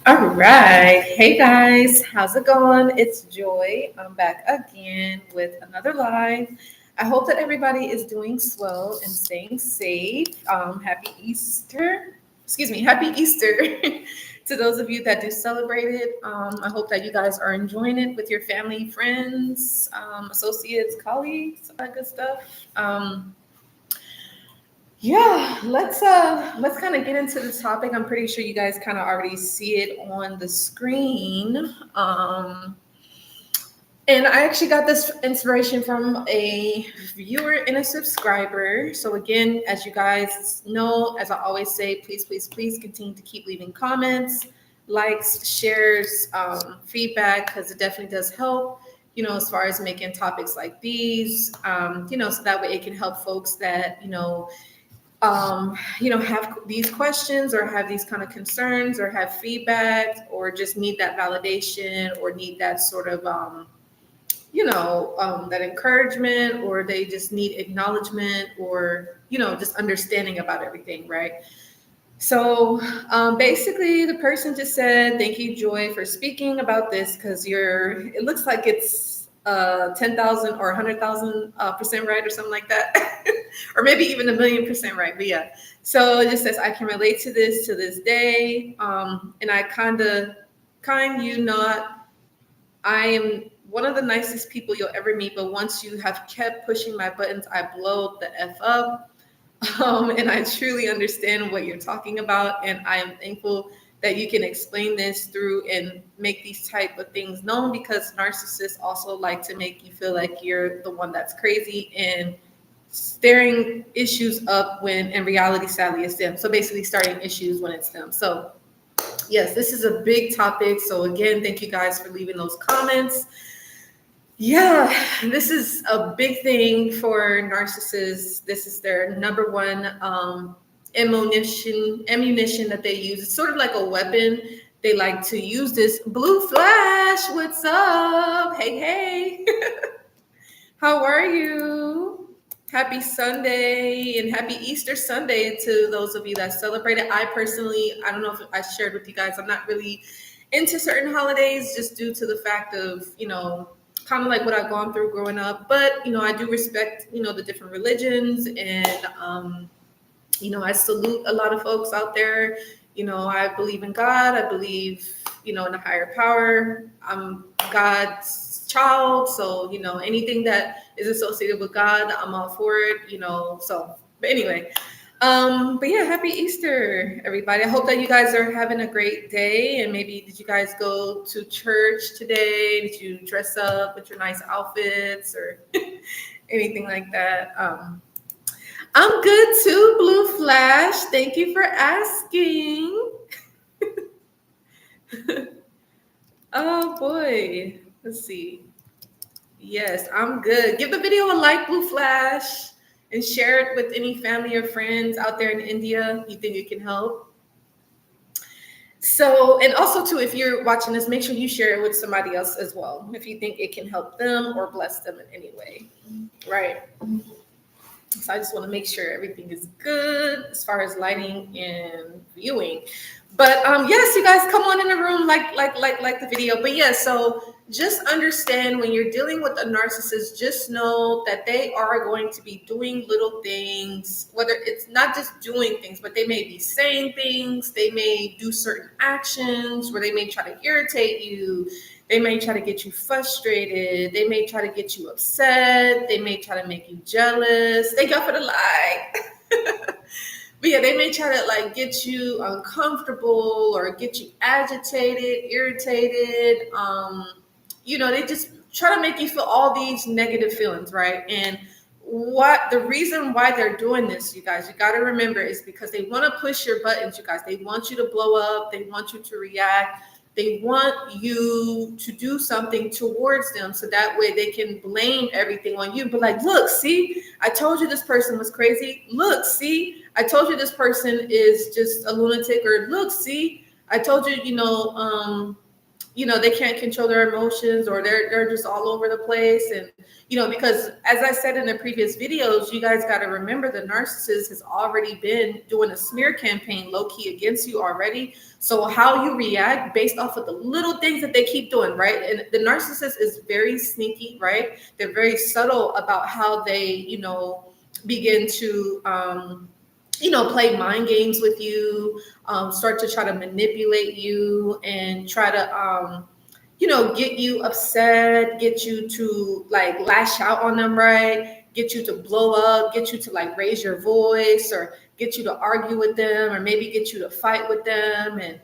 All right. Hey guys, how's it going? It's Joy. I'm back again with another live. I hope that everybody is doing swell and staying safe. Happy Easter. Excuse me, happy Easter to those of you that do celebrate it. I hope that you guys are enjoying it with your family, friends, associates, colleagues, all that good stuff. Let's kind of get into the topic. I'm pretty sure you guys kind of already see it on the screen. And I actually got this inspiration from a viewer and a subscriber. So again, as you guys know, as I always say, please continue to keep leaving comments, likes, shares, feedback, because it definitely does help. As far as making topics like these, so that way it can help folks that have these questions or have these kind of concerns or have feedback or just need that validation or need that sort of, that encouragement, or they just need acknowledgement or, just understanding about everything, right? So basically, the person just said, "Thank you, Joy, for speaking about this because it looks like it's 10,000 or 100,000 percent right or something like that, or maybe even 1,000,000% right." But yeah, so it just says, "I can relate to this day, and I kind you not. I am one of the nicest people you'll ever meet, but once you have kept pushing my buttons, I blow the f up." And I truly understand what you're talking about, and I am thankful that you can explain this through and make these type of things known, because narcissists also like to make you feel like you're the one that's crazy and staring issues up when in reality sadly it's them. So basically starting issues when it's them. So yes, this is a big topic. So again, thank you guys for leaving those comments. Yeah, this is a big thing for narcissists. This is their number one ammunition that they use. It's sort of like a weapon. They like to use this. Blue Flash, what's up? Hey, hey. How are you? Happy Sunday and happy Easter Sunday to those of you that celebrate it. I personally, I don't know if I shared with you guys, I'm not really into certain holidays just due to the fact of, kind of like what I've gone through growing up. But, I do respect, the different religions, and, I salute a lot of folks out there. I believe in God. I believe, in a higher power. I'm God's child. So, anything that is associated with God, I'm all for it, so, but anyway, but yeah, happy Easter, everybody. I hope that you guys are having a great day. And maybe did you guys go to church today? Did you dress up with your nice outfits or anything like that? I'm good too, Blue Flash. Thank you for asking. Oh boy. Let's see. Yes, I'm good. Give the video a like, Blue Flash, and share it with any family or friends out there in India you think it can help. So, and also too, if you're watching this, make sure you share it with somebody else as well, if you think it can help them or bless them in any way, right? So I just want to make sure everything is good as far as lighting and viewing. But yes, you guys come on in the room, like the video. But yeah, so just understand when you're dealing with a narcissist, just know that they are going to be doing little things, whether it's not just doing things, but they may be saying things, they may do certain actions where they may try to irritate you. They may try to get you frustrated. They may try to get you upset. They may try to make you jealous. Thank y'all for the like. But yeah, they may try to get you uncomfortable or get you agitated, irritated. They just try to make you feel all these negative feelings, right? And what the reason why they're doing this, you guys, you got to remember, is because they want to push your buttons, you guys. They want you to blow up. They want you to react. They want you to do something towards them so that way they can blame everything on you. But look, see, I told you this person was crazy. Look, see, I told you this person is just a lunatic. Or look, see, I told you, they can't control their emotions, or they're just all over the place. And because as I said in the previous videos, you guys got to remember the narcissist has already been doing a smear campaign low-key against you already. So how you react based off of the little things that they keep doing, right? And the narcissist is very sneaky, right? They're very subtle about how they begin to play mind games with you, start to try to manipulate you, and try to, get you upset, get you to like lash out on them, right? Get you to blow up, get you to like raise your voice, or get you to argue with them, or maybe get you to fight with them, and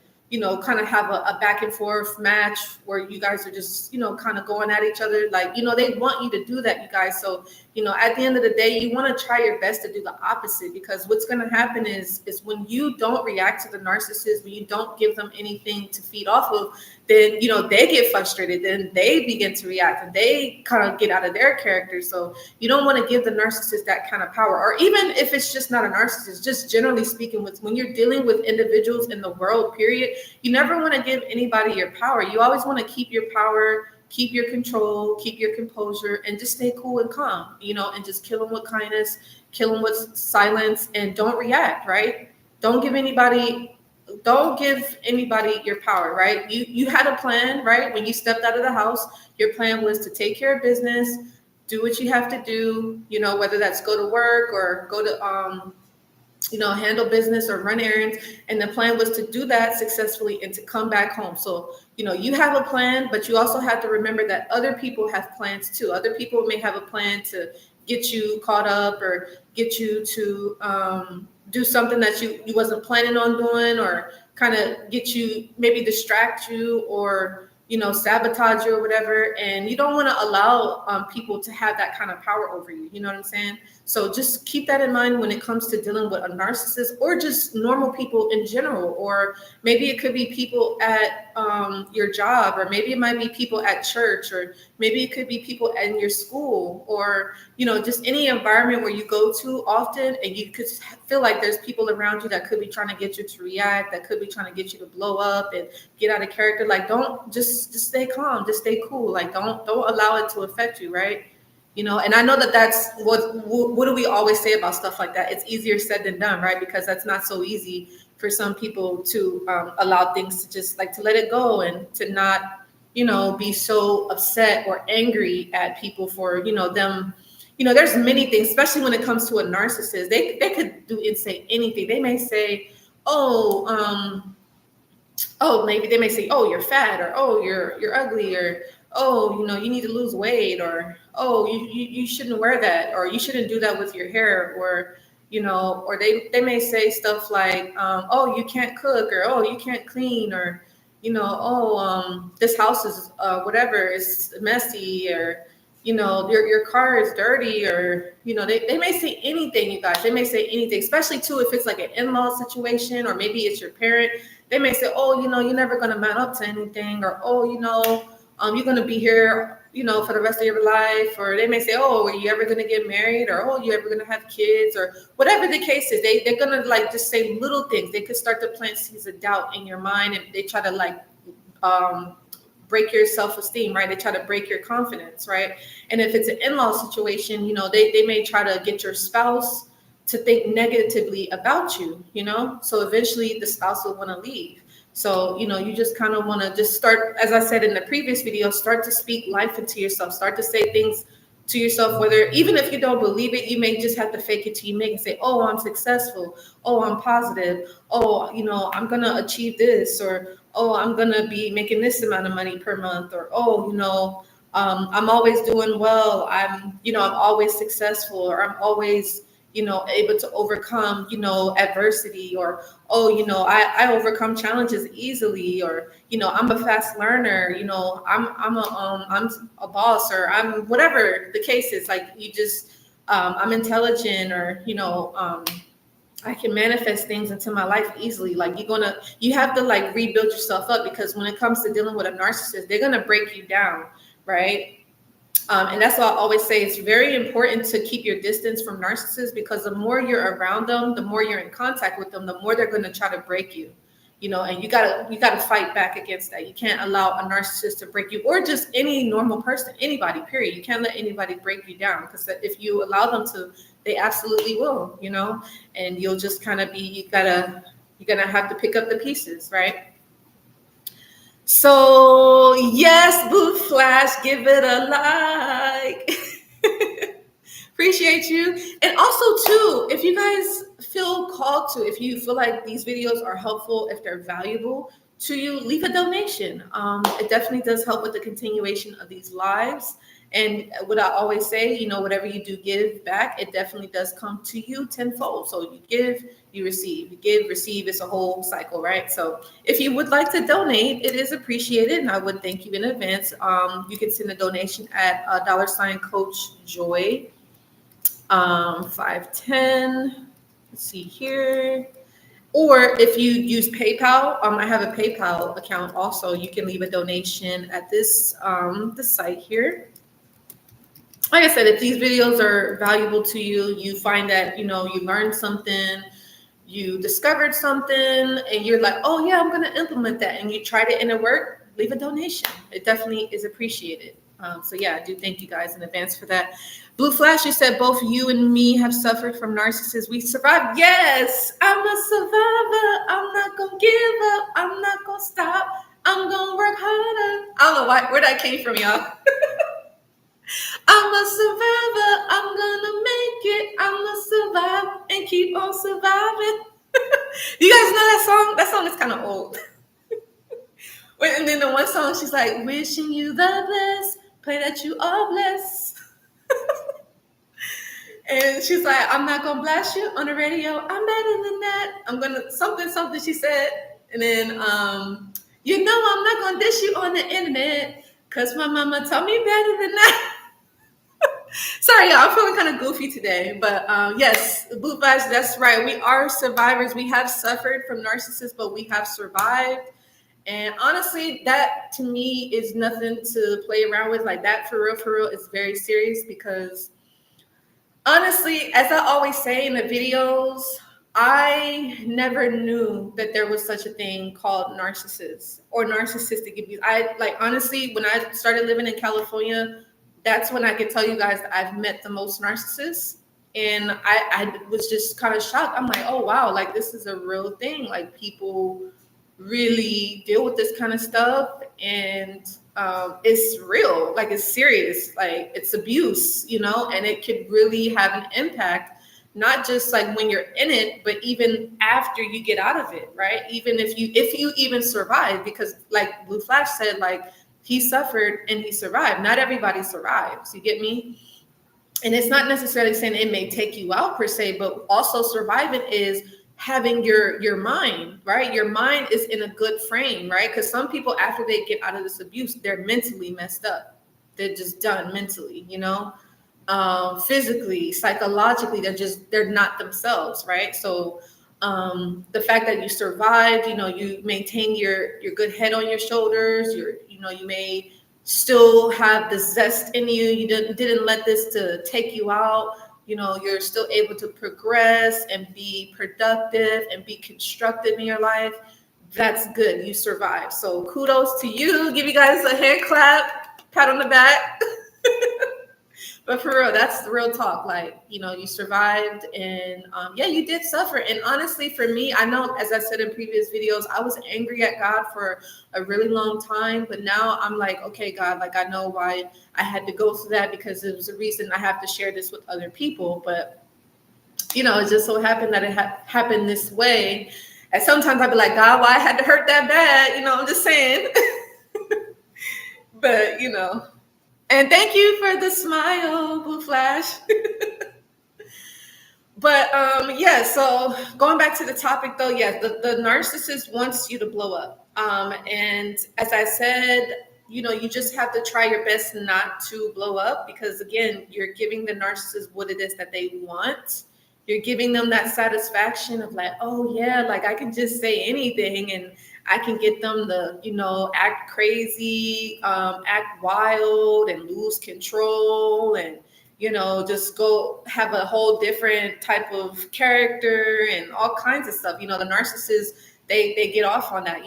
kind of have a back and forth match where you guys are just, kind of going at each other. Like, they want you to do that, you guys. So, at the end of the day, you want to try your best to do the opposite, because what's going to happen is when you don't react to the narcissist, when you don't give them anything to feed off of, then, they get frustrated, then they begin to react, and they kind of get out of their character. So you don't want to give the narcissist that kind of power. Or even if it's just not a narcissist, just generally speaking, when you're dealing with individuals in the world, period, you never want to give anybody your power. You always want to keep your power, keep your control, keep your composure, and just stay cool and calm, and just kill them with kindness, kill them with silence, and don't react, right? Don't give anybody your power, right? You had a plan, right? When you stepped out of the house, your plan was to take care of business, do what you have to do, whether that's go to work or go to handle business or run errands. And the plan was to do that successfully and to come back home. So, you have a plan, but you also have to remember that other people have plans too. Other people may have a plan to get you caught up, or get you to do something that you wasn't planning on doing, or kind of get you, maybe distract you, or sabotage you or whatever. And you don't want to allow people to have that kind of power over you. You know what I'm saying? So just keep that in mind when it comes to dealing with a narcissist, or just normal people in general. Or maybe it could be people at your job, or maybe it might be people at church, or maybe it could be people in your school, or just any environment where you go to often, and you could feel like there's people around you that could be trying to get you to react, that could be trying to get you to blow up and get out of character. Like, don't just stay calm, just stay cool. Like, don't allow it to affect you, right? And I know that that's what do we always say about stuff like that? It's easier said than done, right? Because that's not so easy for some people to allow things to just like to let it go, and to not, be so upset or angry at people for, them. There's many things, especially when it comes to a narcissist. They could do and say anything. They may say, maybe they may say, oh, you're fat, or oh, you're ugly, or oh, you need to lose weight, or oh, you shouldn't wear that, or you shouldn't do that with your hair, or or they may say stuff like, oh, you can't cook, or oh, you can't clean, or this house is whatever, is messy, or your car is dirty, or they may say anything, you guys. They may say anything, especially too if it's like an in-law situation, or maybe it's your parent. They may say, oh, you're never going to man up to anything, or oh, you're going to be here, for the rest of your life. Or they may say, oh, are you ever going to get married, or oh, you ever going to have kids, or whatever the case is. They're going to like just say little things. They could start to plant seeds of doubt in your mind, and they try to like break your self-esteem, right? They try to break your confidence, right? And if it's an in-law situation, they may try to get your spouse to think negatively about you, so eventually the spouse will want to leave. So, you just kind of want to just start, as I said in the previous video, start to speak life into yourself, start to say things to yourself, whether, even if you don't believe it, you may just have to fake it till you make it, say, oh, I'm successful. Oh, I'm positive. Oh, I'm going to achieve this, or, oh, I'm going to be making this amount of money per month, or, oh, I'm always doing well. I'm always successful, or I'm always, able to overcome, adversity, or, oh, I overcome challenges easily, or, I'm a fast learner, I'm a boss, or I'm whatever the case is. Like, you just, I'm intelligent, or, I can manifest things into my life easily. Like, you have to like rebuild yourself up, because when it comes to dealing with a narcissist, they're going to break you down. Right. And that's why I always say it's very important to keep your distance from narcissists, because the more you're around them, the more you're in contact with them, the more they're going to try to break you. and you gotta fight back against that. You can't allow a narcissist to break you, or just any normal person, anybody, period. You can't let anybody break you down, because if you allow them to, they absolutely will, and you'll just kind of be, you're gonna have to pick up the pieces, right? So yes, Boo Flash, give it a like. Appreciate you. And also too, if you guys feel called to, if you feel like these videos are helpful, if they're valuable to you, leave a donation. It definitely does help with the continuation of these lives. And what I always say, whatever you do give back, it definitely does come to you tenfold. So you give, you receive. You give, receive. It's a whole cycle, right? So if you would like to donate, it is appreciated, and I would thank you in advance. You can send a donation at $Coach Joy 510. Let's see here. Or if you use PayPal, I have a PayPal account also. You can leave a donation at this site here. Like I said, if these videos are valuable to you, you find that, you learned something, you discovered something, and you're like, oh yeah, I'm going to implement that, and you tried it and it worked, leave a donation. It definitely is appreciated. So yeah, I do thank you guys in advance for that. Blue Flash, you said both you and me have suffered from narcissists. We survived. Yes, I'm a survivor. I'm not going to give up. I'm not going to stop. I'm going to work harder. I don't know where that came from, y'all. I'm a survivor. I'm gonna make it. I'm gonna survive and keep on surviving. You guys know that song? That song is kind of old. And then the one song, she's like, wishing you the best, pray that you are blessed. And she's like, I'm not gonna blast you on the radio. I'm better than that. I'm gonna something she said. And then I'm not gonna dish you on the internet, because my mama told me better than that. Sorry, y'all, I'm feeling kind of goofy today, but yes, Blue Flash, that's right. We are survivors. We have suffered from narcissists, but we have survived. And honestly, that to me is nothing to play around with. Like that, for real, is very serious, because honestly, as I always say in the videos, I never knew that there was such a thing called narcissists or narcissistic abuse. Honestly, when I started living in California, that's when I could tell you guys that I've met the most narcissists. And I was just kind of shocked. I'm like, oh, wow, like this is a real thing. Like people really deal with this kind of stuff. And it's real, like it's serious, like it's abuse, and it could really have an impact, not just like when you're in it, but even after you get out of it, right? Even if you even survive, because like Blue Flash said, like, he suffered and he survived. Not everybody survives. You get me? And it's not necessarily saying it may take you out per se, but also surviving is having your mind, right? Your mind is in a good frame, right? Because some people, after they get out of this abuse, they're mentally messed up. They're just done mentally, physically, psychologically, they're not themselves, right? So the fact that you survived, you maintain your good head on your shoulders, you may still have the zest in you. You didn't let this to take you out. You're still able to progress and be productive and be constructive in your life. That's good. You survived. So kudos to you. Give you guys a hand clap, pat on the back. But for real, that's the real talk. Like, you survived, and yeah, you did suffer. And honestly, for me, I know, as I said in previous videos, I was angry at God for a really long time. But now I'm like, okay, God, like I know why I had to go through that, because it was a reason I have to share this with other people. But, it just so happened that it happened this way. And sometimes I'd be like, God, why I had to hurt that bad? I'm just saying. But, and thank you for the smile, Blue Flash. But yeah, so going back to the topic though, yeah, the narcissist wants you to blow up. And as I said, you just have to try your best not to blow up, because again, you're giving the narcissist what it is that they want. You're giving them that satisfaction of like, oh yeah, like I can just say anything and I can get them to, act crazy, act wild and lose control and, just go have a whole different type of character and all kinds of stuff. The narcissist they get off on that.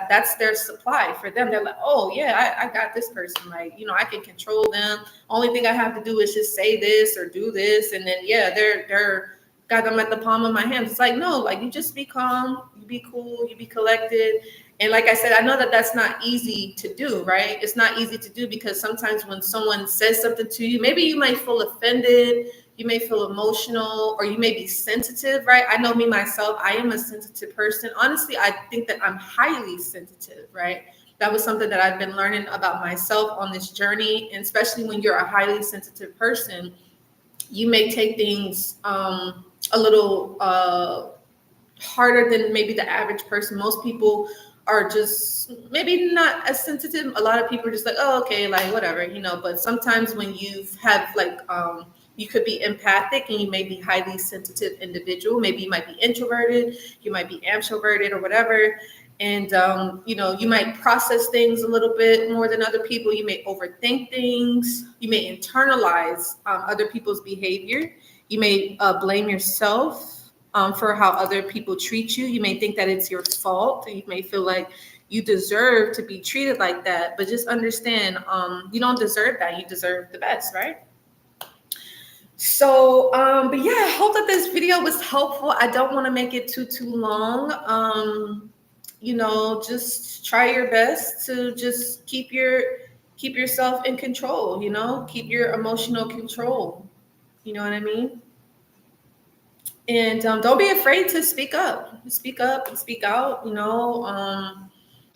That's their supply for them. They're like, oh yeah, I got this person, like, I can control them. Only thing I have to do is just say this or do this, and then yeah, they're got them at the palm of my hand. It's like, no, like, you just be calm, you be cool, you be collected. And like I said, I know that that's not easy to do, right? It's not easy to do because sometimes when someone says something to you, maybe you might feel offended, you may feel emotional, or you may be sensitive, right? I know me myself, I am a sensitive person. Honestly, I think that I'm highly sensitive, right? That was something that I've been learning about myself on this journey. And especially when you're a highly sensitive person, you may take things a little harder than maybe the average person. Most people are just maybe not as sensitive. A lot of people are just like, oh, okay, like whatever, but sometimes when you have like, you could be empathic and you may be highly sensitive individual. Maybe you might be introverted, you might be ambiverted or whatever. And, you might process things a little bit more than other people. You may overthink things. You may internalize other people's behavior. You may blame yourself for how other people treat you. You may think that it's your fault. You may feel like you deserve to be treated like that, but just understand, you don't deserve that. You deserve the best, right? So, but yeah, I hope that this video was helpful. I don't want to make it too long. Just try your best to just keep yourself in control, keep your emotional control. You know what I mean? And don't be afraid to speak up and speak out,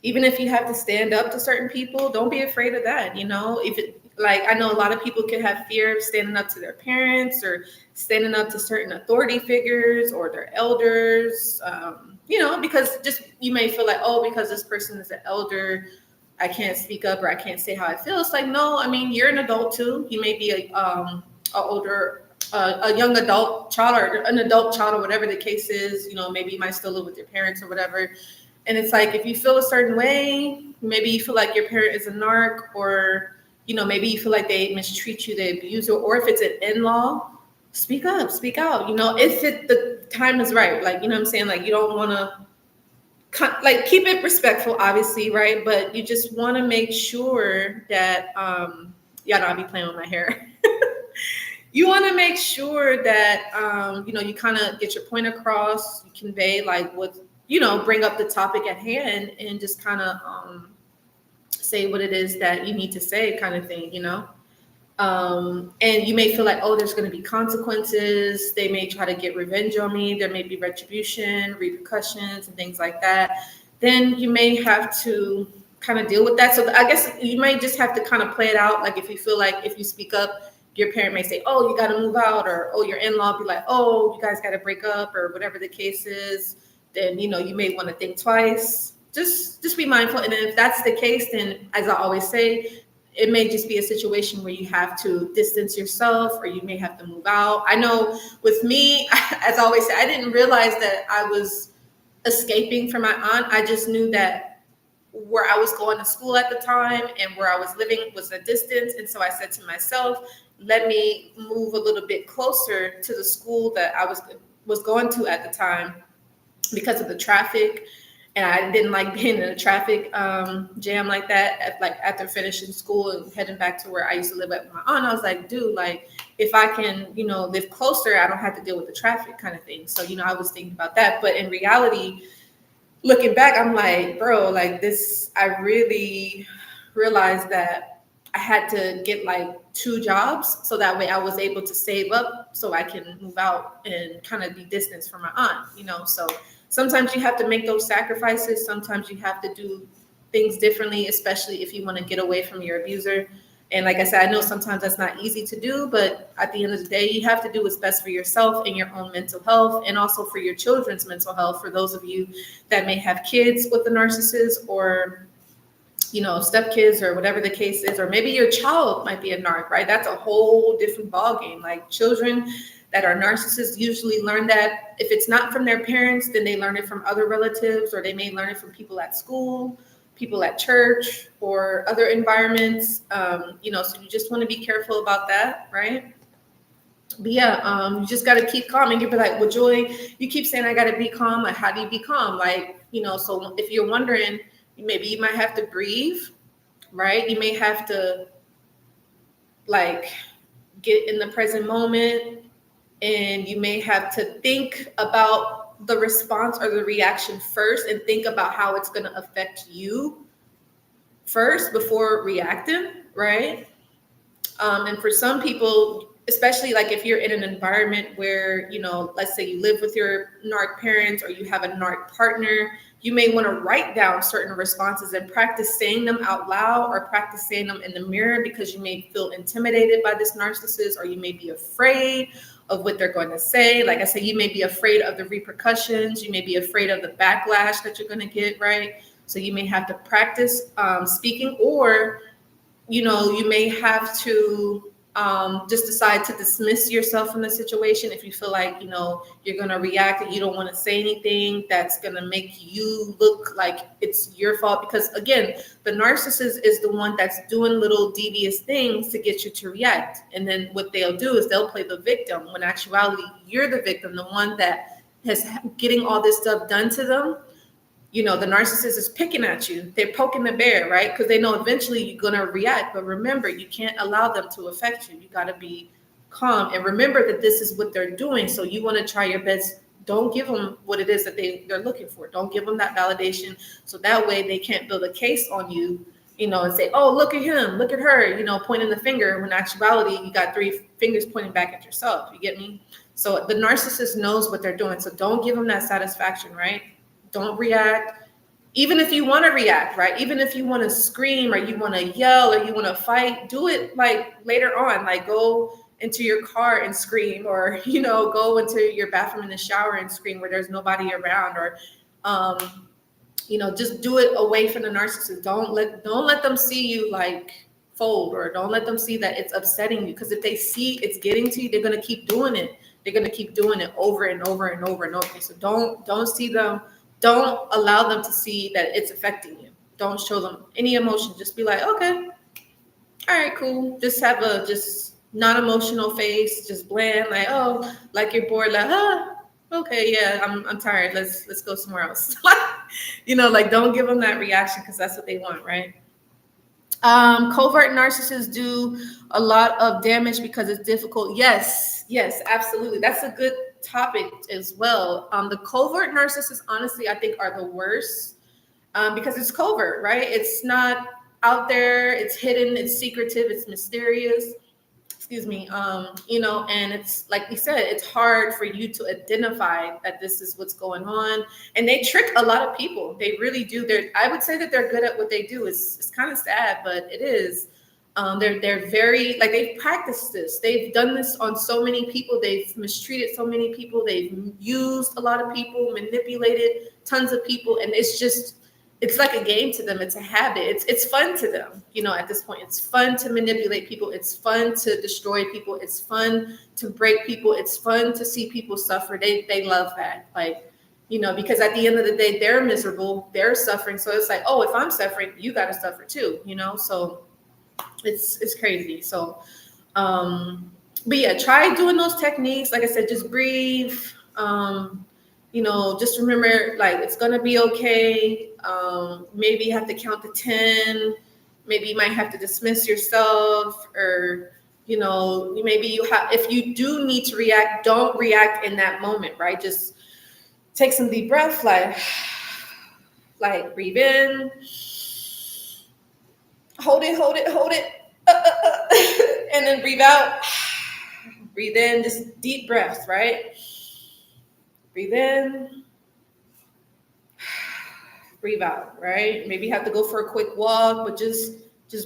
even if you have to stand up to certain people, don't be afraid of that. If it, like, I know a lot of people can have fear of standing up to their parents or standing up to certain authority figures or their elders, because just, you may feel like, oh, because this person is an elder, I can't speak up or I can't say how I feel. It's like, no, I mean, you're an adult too. You may be a young adult child or an adult child or whatever the case is. Maybe you might still live with your parents or whatever. And it's like, if you feel a certain way, maybe you feel like your parent is a narc, or, maybe you feel like they mistreat you, they abuse you, or if it's an in-law, speak up, speak out, if the time is right. Like, what I'm saying? Like, you don't want to, like, keep it respectful, obviously, right? But you just want to make sure that, y'all know I be playing with my hair. You want to make sure that, you kind of get your point across, you convey like what, bring up the topic at hand and just kind of say what it is that you need to say, kind of thing, and you may feel like, oh, there's going to be consequences. They may try to get revenge on me. There may be retribution, repercussions, and things like that. Then you may have to kind of deal with that. So I guess you might just have to kind of play it out. Like, if you feel like if you speak up, your parent may say, oh, you got to move out, or, oh, your in-law be like, oh, you guys got to break up, or whatever the case is. Then, you may want to think twice. Just be mindful. And then if that's the case, then, as I always say, it may just be a situation where you have to distance yourself, or you may have to move out. I know with me, as I always say, I didn't realize that I was escaping from my aunt. I just knew that where I was going to school at the time and where I was living was a distance. And so I said to myself, let me move a little bit closer to the school that I was going to at the time, because of the traffic. And I didn't like being in a traffic jam like that. After finishing school and heading back to where I used to live with my aunt, I was like, dude, like, if I can, live closer, I don't have to deal with the traffic, kind of thing. So, I was thinking about that. But in reality, looking back, I'm like, bro, like this, I really realized that I had to get like 2 jobs. So that way I was able to save up so I can move out and kind of be distanced from my aunt, so sometimes you have to make those sacrifices. Sometimes you have to do things differently, especially if you want to get away from your abuser. And like I said, I know sometimes that's not easy to do, but at the end of the day, you have to do what's best for yourself and your own mental health, and also for your children's mental health. For those of you that may have kids with the narcissist, or, stepkids, or whatever the case is, or maybe your child might be a narc, right? That's a whole different ballgame. Like, children that are narcissists usually learn that if it's not from their parents, then they learn it from other relatives, or they may learn it from people at school, people at church, or other environments. So you just want to be careful about that, right? But yeah, you just got to keep calm. And you'll be like, well, Joy, you keep saying I got to be calm. Like, how do you be calm? Like, So if you're wondering, maybe you might have to breathe, right? You may have to like get in the present moment, and you may have to think about the response or the reaction first, and think about how it's going to affect you first before reacting, right? And for some people, especially like if you're in an environment where, let's say you live with your Narc parents or you have a Narc partner, you may want to write down certain responses and practice saying them out loud or practice saying them in the mirror, because you may feel intimidated by this narcissist, or you may be afraid of what they're going to say. Like I said, you may be afraid of the repercussions. You may be afraid of the backlash that you're going to get, right? So you may have to practice speaking, or you may have to just decide to dismiss yourself from the situation if you feel like, you're going to react and you don't want to say anything that's going to make you look like it's your fault. Because again, the narcissist is the one that's doing little devious things to get you to react. And then what they'll do is they'll play the victim, when actuality, you're the victim, the one that has getting all this stuff done to them. The narcissist is picking at you. They're poking the bear, right? Because they know eventually you're going to react. But remember, you can't allow them to affect you. You got to be calm. And remember that this is what they're doing. So you want to try your best. Don't give them what it is that they're looking for. Don't give them that validation. So that way they can't build a case on you, and say, oh, look at him, look at her, pointing the finger, when in actuality, you got 3 fingers pointing back at yourself. You get me? So the narcissist knows what they're doing. So don't give them that satisfaction, right? Don't react. Even if you want to react, right? Even if you want to scream or you want to yell or you want to fight, do it like later on. Like go into your car and scream, or, go into your bathroom in the shower and scream where there's nobody around, or, just do it away from the narcissist. Don't let them see you like fold, or don't let them see that it's upsetting you. Because if they see it's getting to you, they're going to keep doing it. They're going to keep doing it over and over and over and over. So don't see them. Don't allow them to see that it's affecting you. Don't show them any emotion. Just be like, okay, all right, cool. Just have a non-emotional face, just bland, like, oh, like you're bored, like, okay, yeah, I'm tired. Let's go somewhere else. Like don't give them that reaction, because that's what they want, right? Covert narcissists do a lot of damage because it's difficult. Yes, absolutely. That's a good topic as well. The covert narcissists, honestly, I think are the worst because it's covert, right? It's not out there. It's hidden. It's secretive. It's mysterious. Excuse me. And it's like we said, it's hard for you to identify that this is what's going on. And they trick a lot of people. They really do. I would say that they're good at what they do. It's kind of sad, but it is. They're very, like, they've practiced this. They've done this on so many people. They've mistreated so many people. They've used a lot of people, manipulated tons of people. And it's like a game to them. It's a habit. It's fun to them. At this point, it's fun to manipulate people. It's fun to destroy people. It's fun to break people. It's fun to see people suffer. They love that. Because at the end of the day, they're miserable. They're suffering. So it's like, oh, if I'm suffering, you got to suffer too, So it's crazy. So, but yeah, try doing those techniques. Like I said, just breathe. Just remember, like, it's going to be okay. Maybe you have to count to 10. Maybe you might have to dismiss yourself, or, if you do need to react, don't react in that moment, right? Just take some deep breaths, like breathe in, hold it, and then breathe out, breathe in, just deep breaths, right? Breathe in, breathe out, right? Maybe you have to go for a quick walk, but just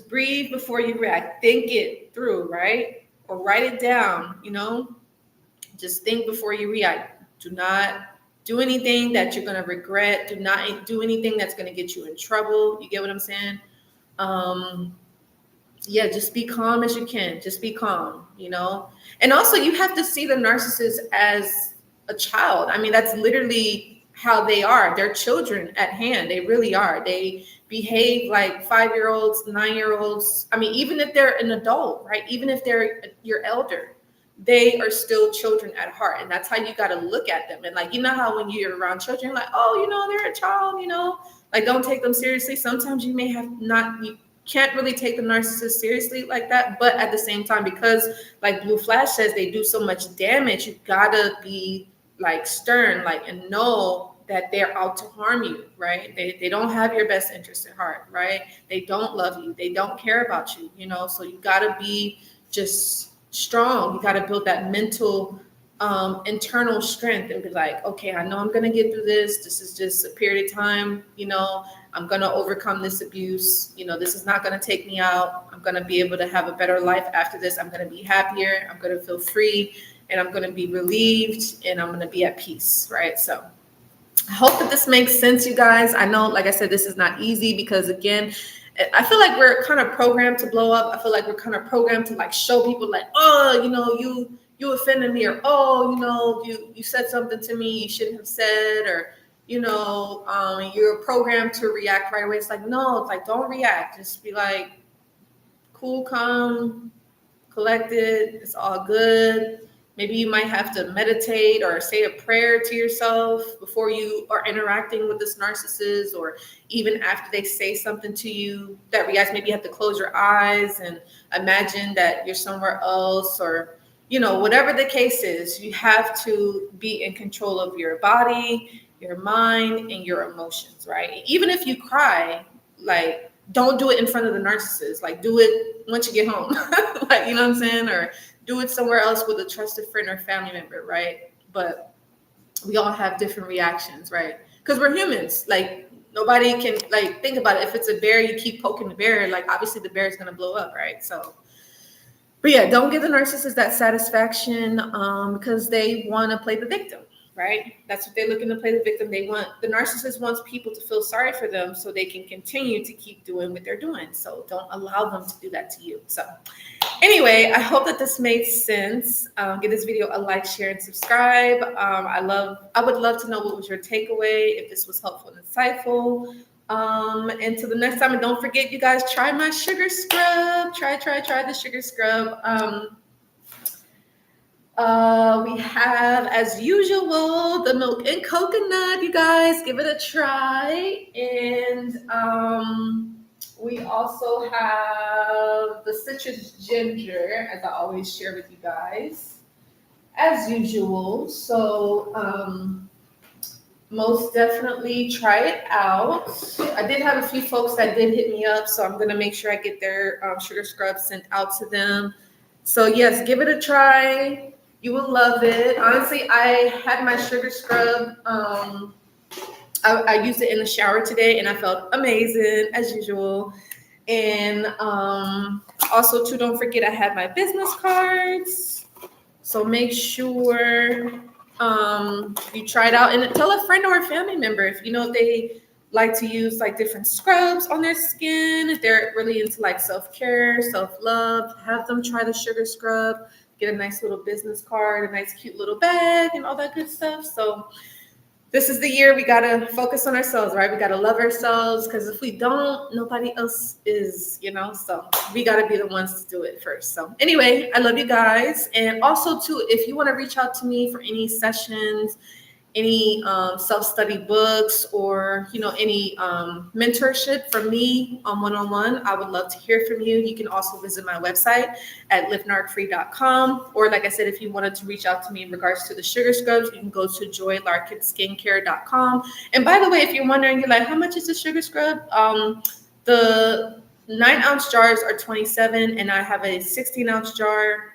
breathe before you react. Think it through, right? Or write it down, Just think before you react. Do not do anything that you're going to regret. Do not do anything that's going to get you in trouble. You get what I'm saying? Just be calm as you can. Just be calm, And also, you have to see the narcissist as a child. I mean, that's literally how they are. They're children at hand. They really are. They behave like 5-year-olds, 9-year-olds. I mean, even if they're an adult, right? Even if they're your elder, they are still children at heart. And that's how you got to look at them. And like, you know how when you're around children, you're like, oh, they're a child, like don't take them seriously. Sometimes you may have not, you can't really take the narcissist seriously like that. But at the same time, because like Blue Flash says, they do so much damage, you gotta be like stern, like, and know that they're out to harm you, right? They don't have your best interest at heart, right? They don't love you. They don't care about you, so you gotta be just strong. You gotta build that mental internal strength and be like, okay, I know I'm gonna get through this. This is just a period of time, I'm gonna overcome this abuse. This is not gonna take me out. I'm gonna be able to have a better life after this. I'm gonna be happier. I'm gonna feel free, and I'm gonna be relieved, and I'm gonna be at peace, right? So I hope that this makes sense, you guys. I know, like I said, this is not easy because, again, I feel like we're kind of programmed to blow up. I feel like we're kind of programmed to like show people like, oh, you offended me, or oh, you said something to me you shouldn't have said, or you're programmed to react right away. It's like, no, it's like, don't react. Just be like cool, calm, collected. It's all good. Maybe you might have to meditate or say a prayer to yourself before you are interacting with this narcissist, or even after they say something to you that reacts. Maybe you have to close your eyes and imagine that you're somewhere else, or whatever the case is. You have to be in control of your body, your mind, and your emotions, right? Even if you cry, like, don't do it in front of the narcissist. Like, do it once you get home, like, you know what I'm saying? Or do it somewhere else with a trusted friend or family member, right? But we all have different reactions, right? Because we're humans. Like, nobody can, like, think about it. If it's a bear, you keep poking the bear, like, obviously the bear is going to blow up, right? So, but yeah, don't give the narcissist that satisfaction because they want to play the victim, right? That's what they're looking to play the victim. The narcissist wants people to feel sorry for them so they can continue to keep doing what they're doing. So don't allow them to do that to you. So anyway, I hope that this made sense. Give this video a like, share, and subscribe. I would love to know what was your takeaway, if this was helpful and insightful. Until the next time, and don't forget, you guys, try my sugar scrub. Try the sugar scrub. We have, as usual, the milk and coconut. You guys, give it a try. And we also have the citrus ginger, as I always share with you guys, as usual. So most definitely try it out. I did have a few folks that did hit me up, so I'm going to make sure I get their sugar scrub sent out to them. So yes, give it a try. You will love it. Honestly, I had my sugar scrub. I used it in the shower today, and I felt amazing as usual. And also, too, don't forget I have my business cards. So make sure you try it out, and tell a friend or a family member if they like to use like different scrubs on their skin. If they're really into like self-care, self-love, have them try the sugar scrub. Get a nice little business card, a nice cute little bag, and all that good stuff. So this is the year we got to focus on ourselves, right? We got to love ourselves, because if we don't, nobody else is, so we got to be the ones to do it first. So anyway, I love you guys. And also too, if you want to reach out to me for any sessions, any self-study books, or any mentorship from me on one-on-one, I would love to hear from you. You can also visit my website at livenarcfree.com, or like I said, if you wanted to reach out to me in regards to the sugar scrubs, you can go to joylarkinskincare.com. And by the way, if you're wondering, you're like, how much is the sugar scrub? The 9-ounce jars are $27, and I have a 16-ounce jar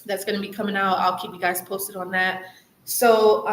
that's going to be coming out. I'll keep you guys posted on that. So,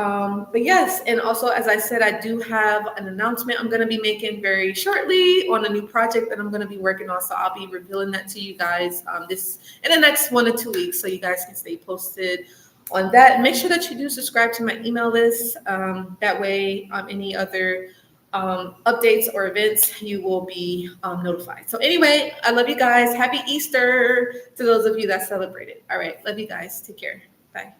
but yes, and also, as I said, I do have an announcement I'm going to be making very shortly on a new project that I'm going to be working on. So I'll be revealing that to you guys this in the next 1 or 2 weeks, so you guys can stay posted on that. Make sure that you do subscribe to my email list. That way, any other updates or events, you will be notified. So anyway, I love you guys. Happy Easter to those of you that celebrate it. All right. Love you guys. Take care. Bye.